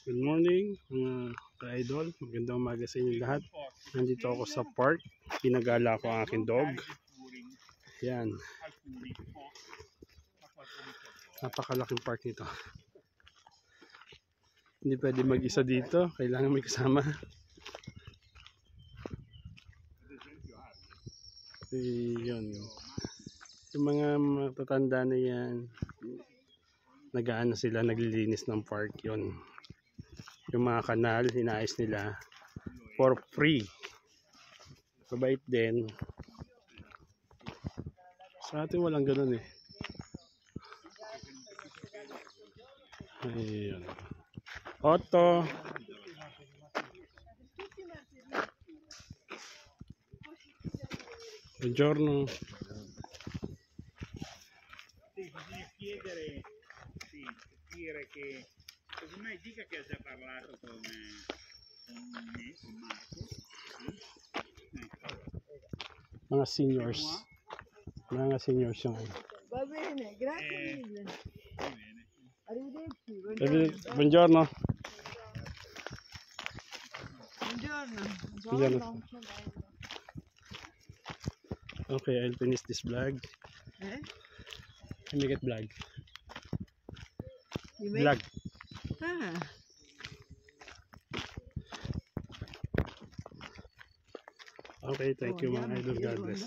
Good morning mga ka-idol, magandang umaga sa inyo lahat. Nandito ako sa park, pinagala ko ang aking dog. Yan, napakalaking park nito. Hindi pwede mag-isa dito, kailangan may kasama. Yun. Yung mga matatanda na yan, nag-aano sila, naglilinis ng park yun. Yung mga kanal, inaayos nila for free. Mabait din. Sa atin walang ganun eh. Ayun. Otto. Buongiorno. Sì, bisogna chiedere, sì, dire che secondo me dica che ha già parlato con me, con Marco. Sì? Mga seniors. Mga seniors yung ano. Va bene, grazie mille. Va bene. Arrivederci. Buongiorno. Buongiorno. Buongiorno. Buongiorno. Okay, I'll finish this vlog. Eh? I make it vlog. You make- Vlog. Ah. Okay, thank you mga idol. God bless.